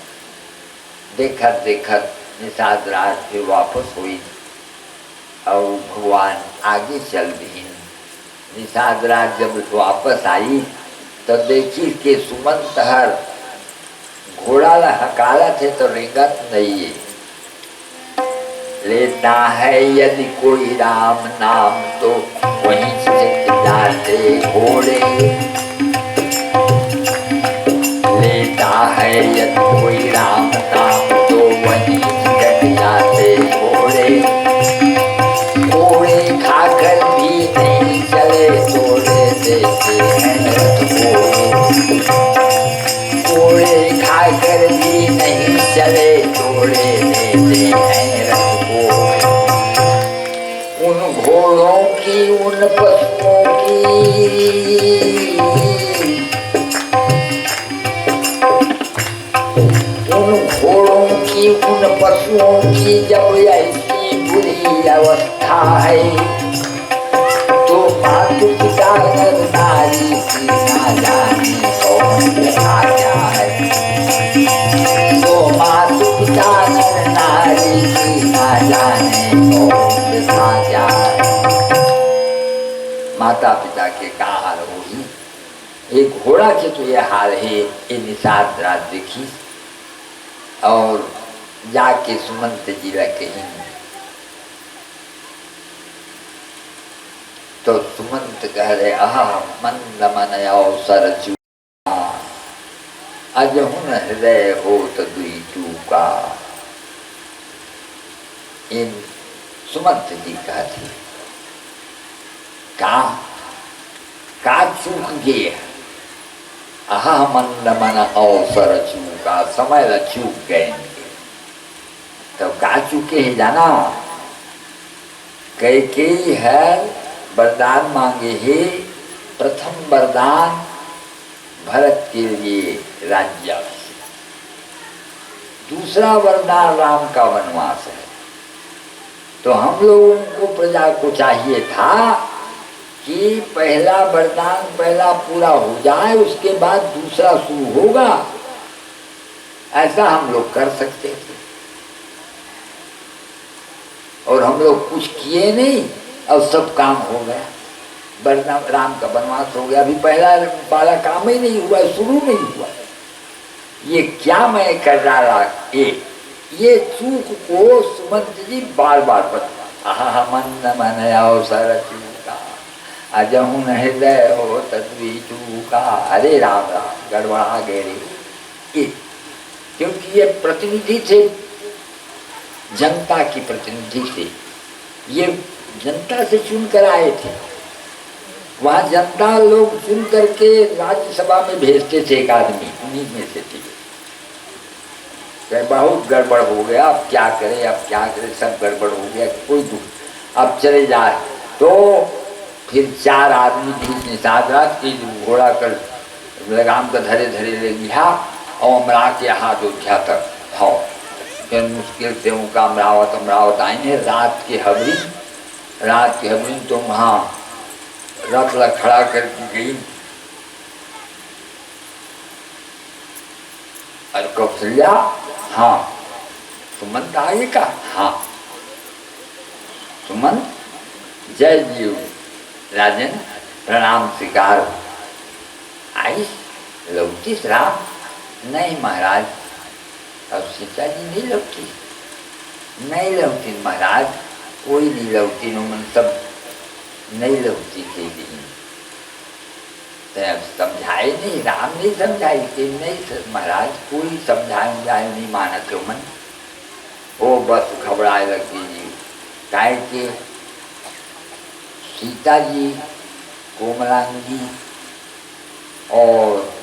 देखत देखत निषाद रात फिर वापस हुई और भगवान आगे चल रही। निषाद रात जब वापस आई तो देखी कि सुमंत हर घोड़ा हकाला थे तो रिंगत नहीं है। लेता है यदि कोई राम नाम तो वहीं से जाते घोड़े, लेता है यदि कोई राम नाम तो वहीं से जाते घोड़े, घोड़े खाकर भी नहीं चले तोड़े देते हैं घोड़े खाकर भी नहीं चले तोड़े देते हैं रथ घोड़े। उन घोड़ों की उन पशुओं की उन घोड़ों की उन पशुओं की जब ऐसी बुरी अवस्था है तो मातु पिता नर नारी की ना जाने कौन कथा क्या है, तो मातु पिता नर नारी की ना जाने कौन कथा क्या है। माता पिता के क्या हाल होगी, एक घोड़ा के तो ये हाल है। ये निषाद रात देखी और जाके सुमंत जी ला कहीं तो सुमंत कह रहे आह मंद मन अवसर चूका अजहुन हृदय हो दुई टूका। इन सुमंत जी कहती का चूक गए, आह मंद मन अवसर चूका, समय ल चूक गए। तो का चूके है जाना, कैकेयी है वरदान मांगे है। प्रथम वरदान भरत के लिए राज्य, दूसरा वरदान राम का वनवास है। तो हम लोगों को प्रजा को चाहिए था कि पहला वरदान पहला पूरा हो जाए, उसके बाद दूसरा शुरू होगा, ऐसा हम लोग कर सकते थे। और हम लोग कुछ किए नहीं और सब काम हो गया, वरदान राम का वनवास हो गया। अभी पहला वाला काम ही नहीं हुआ, शुरू नहीं हुआ। ये क्या मैं कर रहा, ये चूक को सुमंत जी बार बार बता। आहा मन मन अवसर चूका अजहुन हृदय हो तद्वी चूका। अरे राम राम गड़बड़ा गए रे, क्योंकि ये प्रतिनिधि थे, जनता की प्रतिनिधि थे, ये जनता से चुन कर आए थे। वहाँ जनता लोग चुन करके राज्यसभा में भेजते थे एक आदमी, उन्हीं में से थे। कि बहुत गड़बड़ हो गया, अब क्या करें, अब क्या करें, सब गड़बड़ हो गया, कोई दुख, अब चले जाए। तो फिर 4 आदमी बीच निषाद रात की घोड़ा कर लगाम का धरे धरे ले गया और अमरा के यहाँ अयोध्या तक। हाँ, फिर मुश्किल से उनका अमरावत आए। रात की हबरी तो वहाँ रथ ला खड़ा करके गई। और कौशल्या, हाँ सुमंत आगे का, हाँ सुमंत जय जीव राजन प्रणाम स्वीकार। आई लौटिस राम? नहीं महाराज, अब सीता जी नहीं लौटी, नहीं लौटी महाराज, कोई नहीं लौटी, मन सब नहीं लौटी थी। समझाए नहीं, राम नहीं समझाई कि नहीं महाराज, कोई समझाए नहीं माना तो मन, वो बस घबराए लगी जी। काहे के सीता जी कोमलांगी और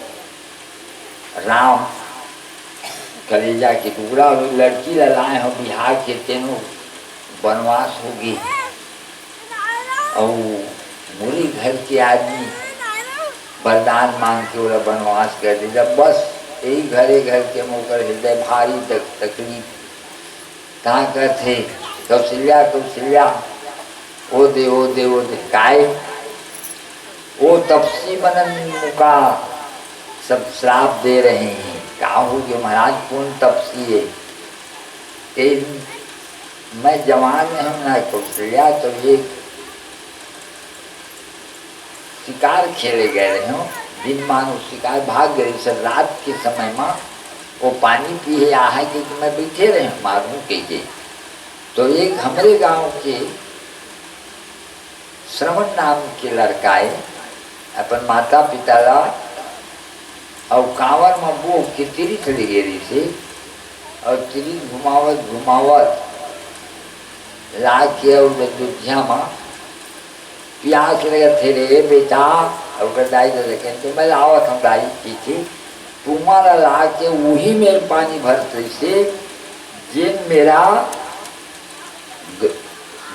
राम कलेजा के टुकड़ा, लड़की लाए हो बिहार के, तीनों वनवास होगी और मुरी घर के आदमी वरदान मांग के वो वनवास कर दे। जब बस यही घरे घर के मोकर हृदय भारी तकलीफ कहाँ कर थे। कौशल्या कौशल्या ओ दे काय वो तपसी मनन का सब श्राप दे रहे हैं। कहा हो जो महाराज कौन तपसी है? मैं जवान हूँ ना कौशल्या, तो ये शिकार खेले गए रहे हो, दिन मानो शिकार भाग गए। सर रात के समय में वो पानी पिए आ है कि मैं बैठे रहे मारूं के। तो एक हमारे गांव के श्रवण नाम के लड़काए अपन माता पिता ला और कांवर में वो के तीर्थ ले गए से, और तीर्थ घुमावत ला के और अयोध्या में प्यास लगे थे रे बेटा, और दाई देखे तो मैं लावत हम दाई की थी, तुम्हारा ला के वही मेरे पानी भरते से जिन मेरा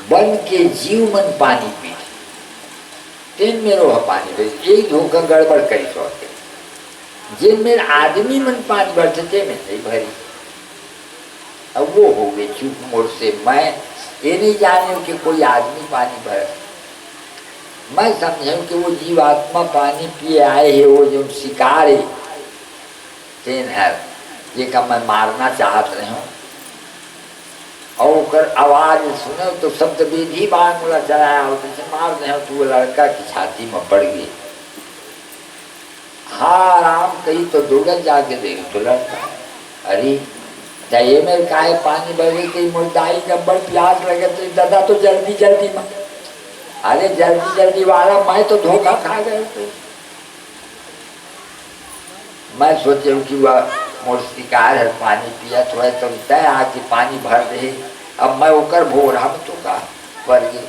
बन के जीव मन पानी पी तेन मेरो पानी भर एक धोखा गड़बड़ करी सोते, जिन मेरा आदमी मन पानी भरते थे मैं नहीं भरी। अब वो हो गई चूक मोड़ से। मैं ये नहीं जाने कि कोई आदमी पानी भर, मैं समझूं कि वो जीवात्मा पानी पिए आए है, वो जो शिकार है तेन है ये का मैं मारना चाहत रहे हूँ। और आवाज सुने तो शब्द विधि बांगला चलाया हो तो मार रहे हो, तो वो लड़का की छाती में पड़ गई। हाँ राम कही तो दुर्गत जाके देख तो लड़का, अरे चाहिए मेरे काहे पानी भरे कहीं मुर्दाई जब बड़ प्यास लगे तो दादा तो जल्दी जल्दी में, अरे जल्दी जल्दी वाला मैं तो धोखा खा गया। तो मैं सोचे कि वह मोर शिकार है पानी पिया थोड़ा तो तय आके पानी भर रहे। अब मैं ओकर भोरा में तो का पड़ गई,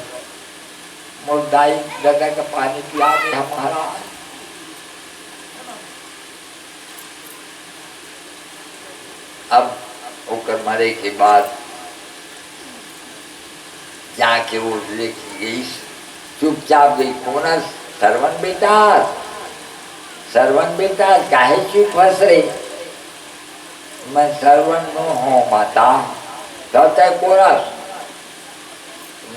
मोर दाई दादा का पानी पिया दे हमारा। अब ओकर मरे के बाद जाके वो लेके गई, चुपचाप गई। कोना सरवन बेटा काहे चुप फंस रहे? मैं सरवन नो हूँ माता, कहता है कोरस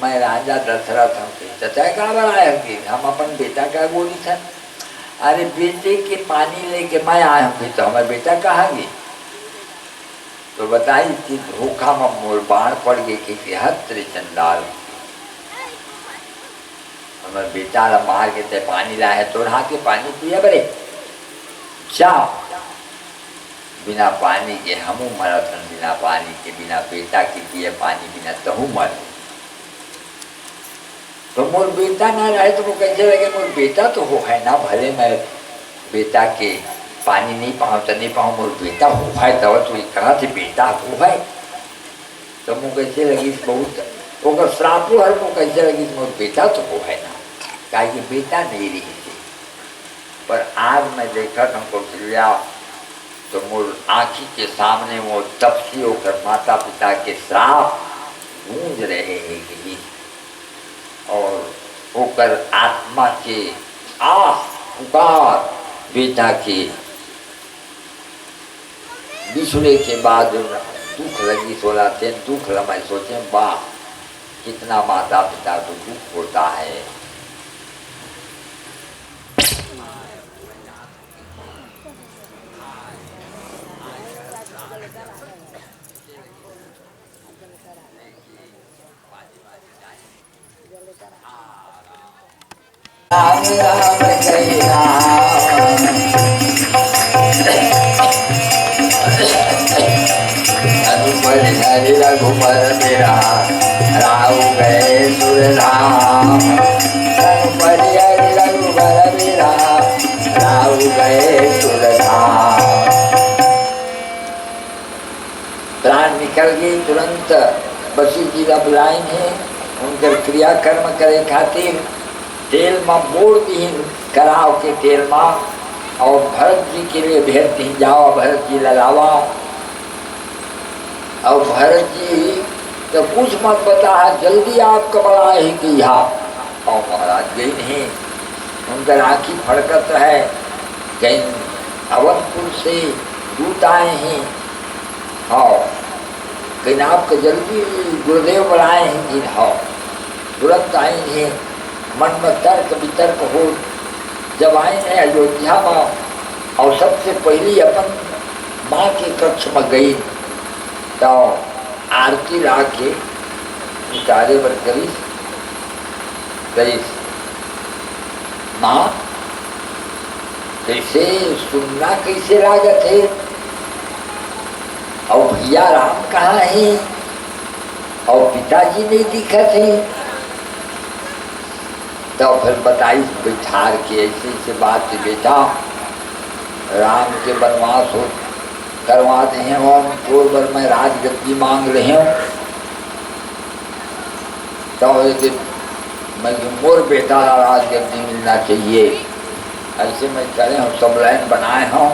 मैं राजा दशरथ हूँ। चाचा कहाँ बनाया कि हम अपन बेटा का गोली था? अरे बेटे के पानी लेके मैं आया हूँ, तो हमारे बेटा कहाँ गई? तो बताई कि धोखा में मोर बाण पड़ गई कि हत्र चंडाल, हमारे बेटा ला मार के ते पानी लाए तो रहा के पानी पिए बरे चाओ। बिना पानी के हमू मरत हन, बिना पानी के, बिना बेटा के पिए पानी बिना तहू मर। तो मोर बेटा ना रहे तो वो कैसे लगे? मोर बेटा तो हो है ना, भले मैं बेटा के पानी नहीं पाऊँ तो नहीं पाऊँ, मोर बेटा हो है तब तो कहा थे बेटा हो है। तो मुँह कैसे लगी बहुत वो श्रापो हर को कैसे लगी मोर बेटा तो हो है ना, क्या बेटा नहीं रही थी। पर आज मैं देखा तुमको कौशल्या तो मोर आँखी के सामने वो तपसी होकर माता पिता के श्राप गूंज रहे हैं और होकर आत्मा के आस पुकार बेटा के बिछड़े के बाद दुख लगी सोलाते दुख लमाई सोचे वाह कितना माता पिता को दुख होता है। राम राम जय राम रघुपति हरि रघुबर मेरा राव गए सुरधाम। रघुपति हरि रघुबर मेरा राव गए सुरधाम। प्राण निकल गई तुरंत। वशिष्ठ जी का बुलाइन है उनकर क्रियाकर्म करे खातिर तेल में बोड़ दी कराव के तेल में और भरत जी के लिए भेज दी जाओ भरत जी ललावा। और भरत जी तो कुछ मत बता जल्दी आपका बड़ा है कि यहाँ और महाराज गई नहीं उनका आँखी फड़कत है कहीं अवधपुर से दूत आए हैं। हाँ कहीं आपको जल्दी गुरुदेव बुलाए हैं कि हाँ तुरंत आए हैं। मन में तर्क वितर्क हो जब आए हैं अयोध्या में और सबसे पहली अपन माँ के कक्ष में गई तो आरती ला के उतारे बर करीस माँ कैसे सुनना कैसे लागत है और भैया राम कहाँ है और पिताजी नहीं दिखत है। तो फिर बताई बैठार के ऐसे ऐसे बात है बेटा राम के वनवास हो करवाते हैं और पूर्व में राजगद्दी मांग रहे हूँ। तो मैं मोर बेटा राजगद्दी मिलना चाहिए ऐसे मैं करे हूँ सब लाइन बनाए हूँ।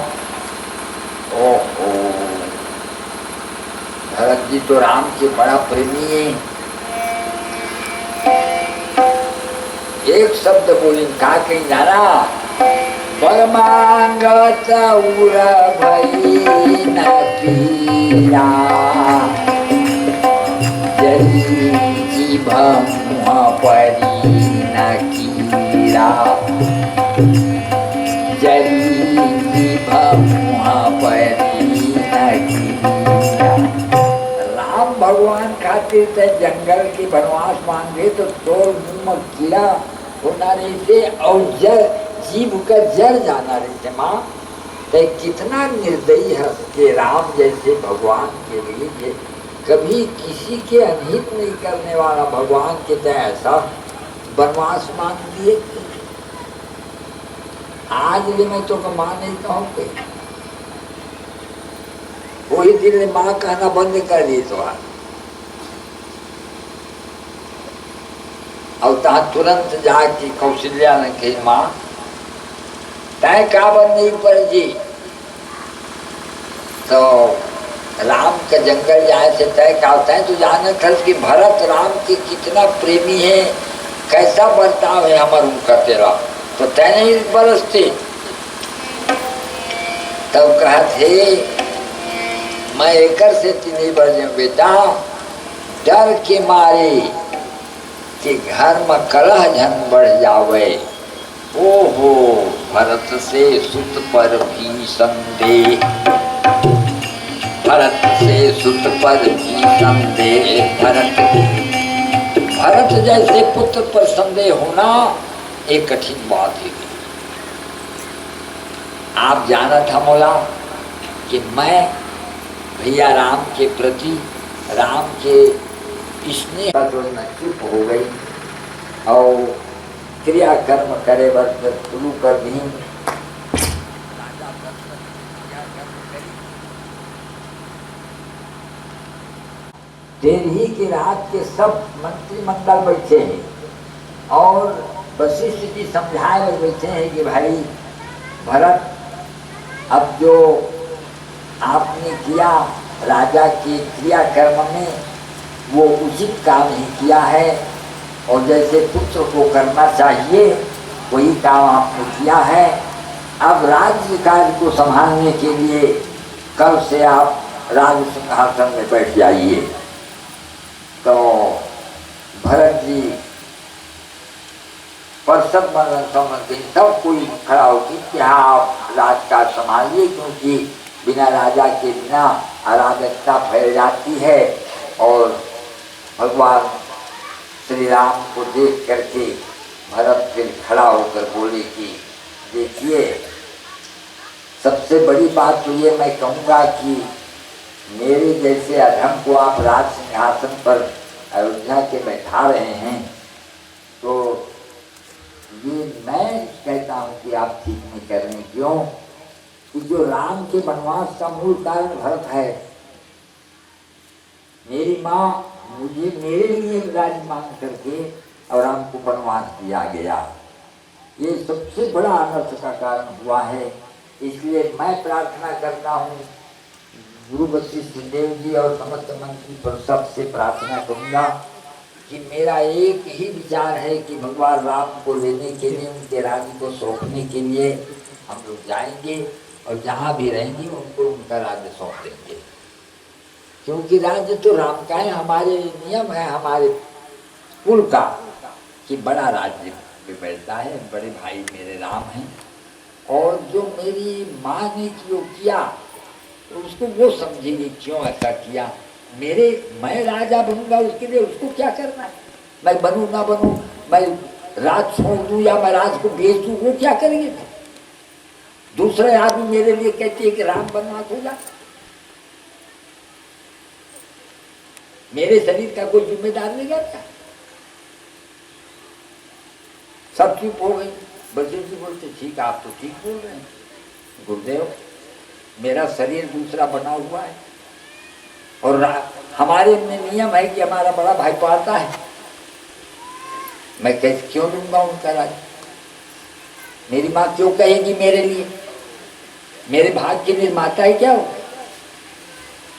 ओहो भरत जी तो राम के बड़ा प्रेमी है। एक शब्द बोली कहा कहीं जाना परमांगत उर भई न पीरा जरी जीभ मुँह परी न कीरा जरी जीभ मुँह परी न कीरा। राम भगवान खातिर ते जंगल के वनवास मांगे तो तोर मुँह में कीड़ा होना रही थे और जर जीव का जर जाना रही थे। माँ तो कितना निर्दयी है कि राम जैसे भगवान के लिए कभी किसी के अनहित नहीं करने वाला भगवान के तो ऐसा वनवास मांग दिए। आज भी मैं तो माँ नहीं कहूँ वही दिन ने माँ कहना बंद कर दिए तो और तहा तुरंत जाके कौशल्या ने कही माँ तय का बंद नहीं पड़ जी। तो राम का जंगल जाए से तय का होता है तो जाने था कि भरत राम के कितना प्रेमी है कैसा बर्ताव है हमारे उनका तेरा तो तय नहीं बरसते। तब कहा थे मैं एकर से तीन बजे बेटा डर के मारे कि घर में कलह झन बढ़ जावे। ओहो भरत से सुत पर भी संदेह भरत से सुत पर भी संदेह भरत जैसे पुत्र पर संदेह होना एक कठिन बात है। आप जाना था मौला कि मैं भैया राम के प्रति राम के स्नेह चुप हो गई और क्रिया कर्म करे वक्त शुरू कर दी। देर ही की रात के सब मंत्रिमंडल बैठे हैं और वशिष्ठ जी समझाए बैठे हैं कि भाई भरत अब जो आपने किया, राजा के क्रियाकर्म में वो उचित काम ही किया है, और जैसे पुत्र को करना चाहिए वही काम आपने किया है। अब राज्य कार्य को संभालने के लिए कल से आप राज सिंहासन में बैठ जाइए। तो भरत जी परसत संबंधी सब कोई खड़ा होगी कि हाँ आप राजकाज संभालिए, क्योंकि बिना राजा के बिना अराजकता फैल जाती है। और भगवान श्री राम को देख करके भरत फिर खड़ा होकर बोले कि देखिए, सबसे बड़ी बात तो ये मैं कहूँगा कि मेरे जैसे अधम को आप राज सिंहासन पर अयोध्या के बैठा रहे हैं, तो ये मैं कहता हूँ कि आप ठीक नहीं कर रहे। क्यों? कि जो राम के वनवास का मूल कारण भरत है। मेरी माँ मुझे मेरे लिए राज्य मांग करके और राम को वनवास दिया गया, ये सबसे बड़ा अनर्थ का कारण हुआ है। इसलिए मैं प्रार्थना करता हूँ, गुरु वशिष्ठ देव जी और समस्त मंत्री परिषद से प्रार्थना करूँगा कि मेरा एक ही विचार है कि भगवान राम को लेने के लिए, उनके राज्य को सौंपने के लिए हम लोग जाएंगे, और जहाँ भी रहेंगे उनको उनका राज्य सौंप देंगे। क्योंकि राज्य तो राम का है, हमारे नियम है हमारे कुल का कि बड़ा राज्य मिलता है, बड़े भाई मेरे राम हैं। और जो मेरी माँ ने जो किया तो उसको वो समझेगी क्यों ऐसा किया। मैं राजा बनूंगा, उसके लिए उसको क्या करना है? मैं बनूं ना बनूं, मैं राज छोड़ दूं या मैं राज को बेच दूं, वो क्या करेंगे? दूसरे आदमी मेरे लिए कहते हैं कि राम बनवास हो जा, मेरे शरीर का कोई जिम्मेदार नहीं क्या? सब चुप हो गई। बलदेव जी बोलते ठीक, आप तो ठीक बोल रहे हैं गुरुदेव, मेरा शरीर दूसरा बना हुआ है, और हमारे में नियम है कि हमारा बड़ा भाई पालता है, मैं कैसे क्यों लूंगा उनका राज? मेरी माँ क्यों कहेगी मेरे लिए? मेरे भाग्य की निर्माता है क्या हो?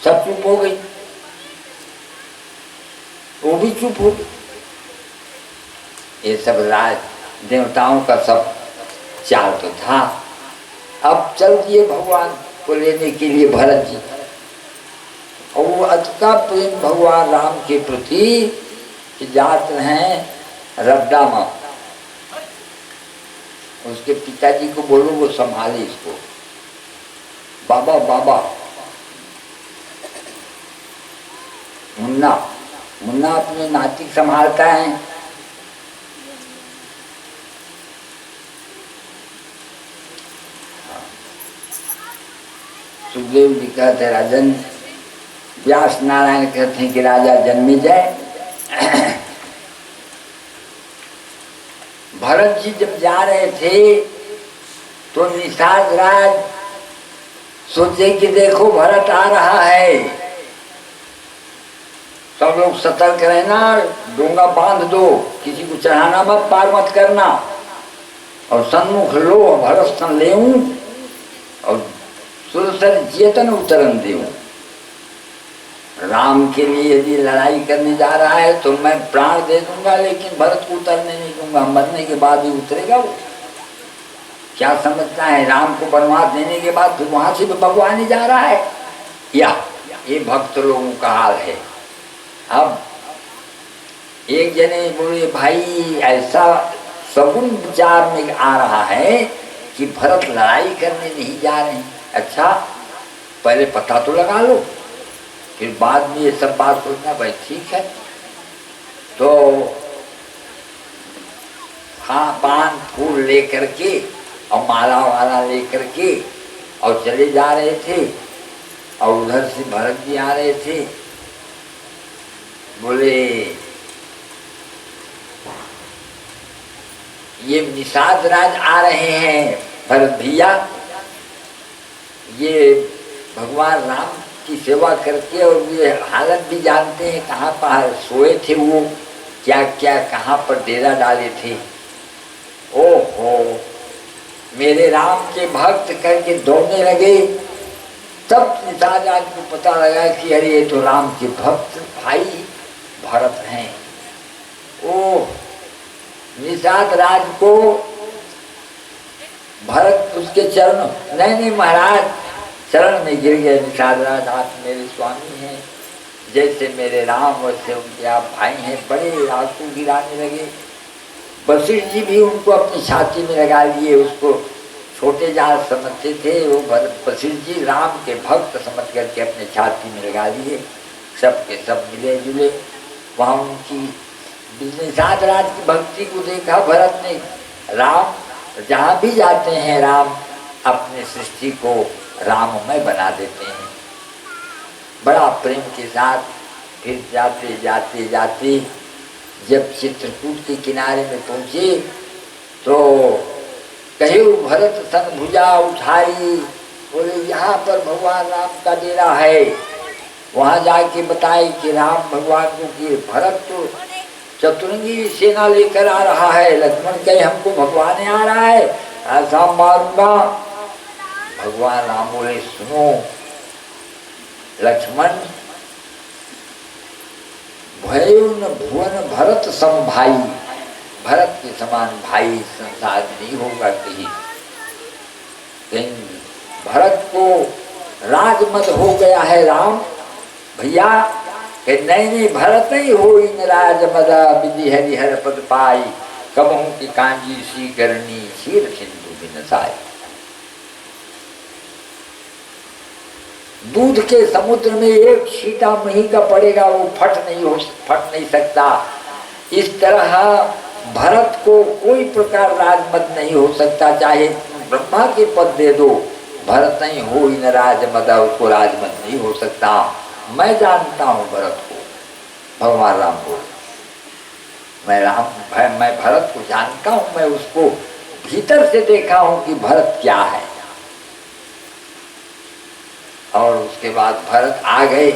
सब चुप हो गई, वो भी चुप हो गई। ये सब राज देवताओं का सब चाल तो था। अब चल दिए भगवान को लेने के लिए भरत जी, और वो अतका प्रेम भगवान राम के प्रति कि जात हैं रद्दा माँ, उसके पिताजी को बोलो वो संभाले इसको। बाबा बाबा मुन्ना मुन्ना अपने नाती संभालता है। सुखदेव जी कहते राजन, व्यास नारायण कहते हैं कि राजा जन्मे जाए। भरत जी जब जा रहे थे तो निषाद राज सोचे कि देखो भरत आ रहा है, सब लोग सतर्क रहना, डोंगा बांध दो, किसी को चढ़ाना मत, पार मत करना, और सन्मुख लो भरत सन ले और सुरसर चेतन उतरन देऊं। राम के लिए यदि लड़ाई करने जा रहा है तो मैं प्राण दे दूंगा, लेकिन भरत को उतरने नहीं दूंगा, मरने के बाद ही उतरेगा वो। क्या समझता है? राम को वनवास देने के बाद फिर वहां से भगवान ही जा रहा है, या ये भक्त लोगों का हाल है। अब एक जने बोले भाई ऐसा सगुन विचार में आ रहा है कि भरत लड़ाई करने नहीं जा रहे हैं। अच्छा पहले पता तो लगा लो, फिर बाद में ये सब बात सोचना। भाई ठीक है, तो हाँ पान फूल लेकर के और माला वाला लेकर के और चले जा रहे थे, और उधर से भरत जी आ रहे थे। बोले ये निषाद राज आ रहे हैं भरत भैया, ये भगवान राम की सेवा करके और ये हालत भी जानते हैं कहाँ पर सोए थे वो, क्या क्या कहाँ पर डेरा डाले थे। ओहो, मेरे राम के भक्त करके दौड़ने लगे तब निषाद राज को पता लगा कि अरे ये तो राम के भक्त भाई भरत हैं। ओ निषाद राज को भरत उसके चरण, नहीं महाराज, चरण में गिर गए। निषाद राज, आप मेरे स्वामी हैं, जैसे मेरे राम वैसे उनके आप भाई हैं। बड़े आंसू गिराने लगे। वशिष्ठ जी भी उनको अपनी छाती में लगा लिए। उसको छोटे जात समझते थे, वो वशिष्ठ जी राम के भक्त समझ करके अपने छाती में लगा लिए। सब के सब मिले जुले वहाँ उनकी निषाद राज की भक्ति को देखा भरत ने। राम जहाँ भी जाते हैं, राम अपने सृष्टि को राममय बना देते हैं। बड़ा प्रेम के साथ फिर जाते जाते जाते जब चित्रकूट के किनारे में पहुँचे तो कहे भरत सन भुजा उठाई, बोले यहाँ पर भगवान राम का डेरा है। वहाँ जाके बताए कि राम भगवान को कि भरत तो चतुरंगी सेना लेकर आ रहा है। लक्ष्मण कहे हमको भगवान आ रहा है, ऐसा मारूंगा। भगवान राम बोले सुनो लक्ष्मण, भयुन भुवन भरत सम भाई, भरत के समान भाई संसार नहीं होगा कहीं। भरत को राजमद हो गया है राम भैया, कि नहीं भरत नहीं हो इन राजमदा विधि हरिहर पद पाई, कबहू की कांजी सी करनी क्षीर सिंधु बिनसाई। दूध के समुद्र में एक छींटा मही का पड़ेगा, वो फट नहीं सकता। इस तरह भरत को कोई प्रकार राजमद नहीं हो सकता, चाहे ब्रह्मा के पद दे दो, भरत नहीं हो इन राजमदा, उसको राजमद नहीं हो सकता। मैं जानता हूँ भरत को, भगवान राम को, मैं भरत को जानता हूँ, मैं उसको भीतर से देखा हूँ कि भरत क्या है। और उसके बाद भरत आ गए,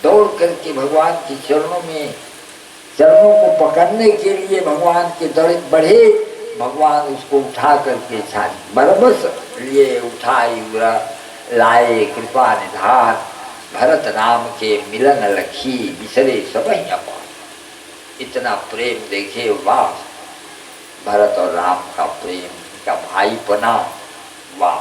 दौड़ करके भगवान के चरणों को पकड़ने के लिए भगवान के दौड़ बढ़े। भगवान उसको उठा करके छाती बरबस लिए उठाई लाए कृपा निधान, भरत राम के मिलन लखी बिसरे सबहि अपार। इतना प्रेम देखे, वाह भरत और राम का प्रेम, का भाईपना, वाह।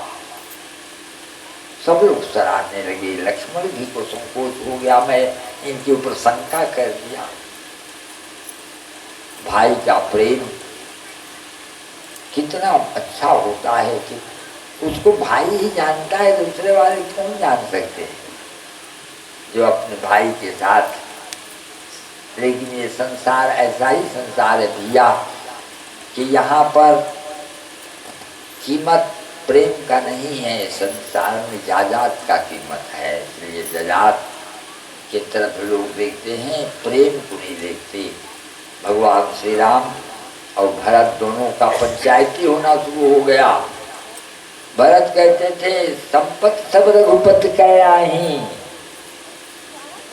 सब लोग सराहने लगे। लक्ष्मण जी को संकोच हो गया, मैं इनके ऊपर शंका कर दिया। भाई का प्रेम कितना अच्छा होता है कि उसको भाई ही जानता है, दूसरे वाले कौन जान सकते हैं जो अपने भाई के साथ। लेकिन ये संसार ऐसा ही संसार है भैया कि यहाँ पर कीमत प्रेम का नहीं है, संसार में जायदाद का कीमत है। इसलिए जायदाद की तरफ लोग देखते हैं, प्रेम को नहीं देखते। भगवान श्री राम और भरत दोनों का पंचायती होना शुरू हो गया। भरत कहते थे संपत्ति सब रघुपति कह ही,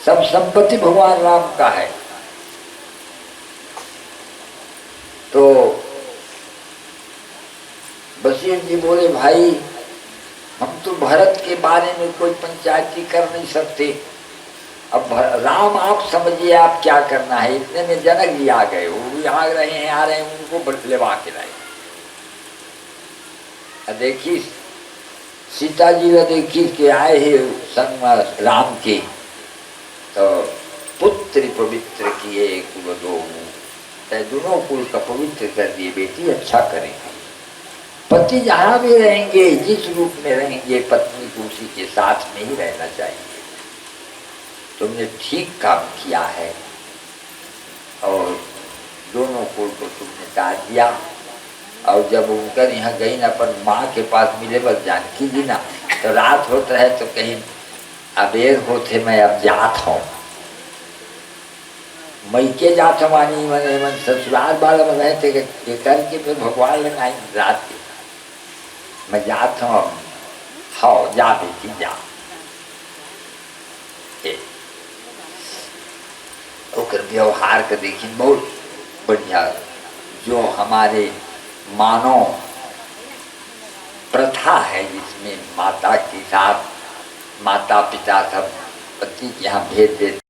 सब संपत्ति भगवान राम का है। तो वशिष्ठ जी बोले भाई हम तो भरत के बारे में कोई पंचायती कर नहीं सकते, अब राम आप समझिए आप क्या करना है। इतने में जनक जी आ गए, वो भी आ रहे हैं, उनको लेवा के लाए। देखी सीता जी ने देखी के आए हैं संग राम के, तो पुत्र पवित्र किए कुल दो, दोनों कुल का पवित्र कर दिए। बेटी अच्छा करेंगे, पति जहाँ भी रहेंगे जिस रूप में रहेंगे पत्नी को उसी के साथ में ही रहना चाहिए। तुमने ठीक काम किया है और दोनों कुल को तुमने ताज दिया। और जब उनकर यहाँ गई ना अपन माँ के पास मिले, बस जानकी जी ना, तो रात होता है तो कहीं अबेर होते मैं अब जात हूँ, मई के जात हमारी मन ससुराल वाला में रहते करके फिर भगवान लगाई रात के मैं जात हूँ। हाँ जा बेटी जा। ओकर व्यवहार का देखिए बहुत बढ़िया। जो हमारे मानव प्रथा है जिसमें माता के साथ माता पिता सब बच्ची के यहाँ भेज देते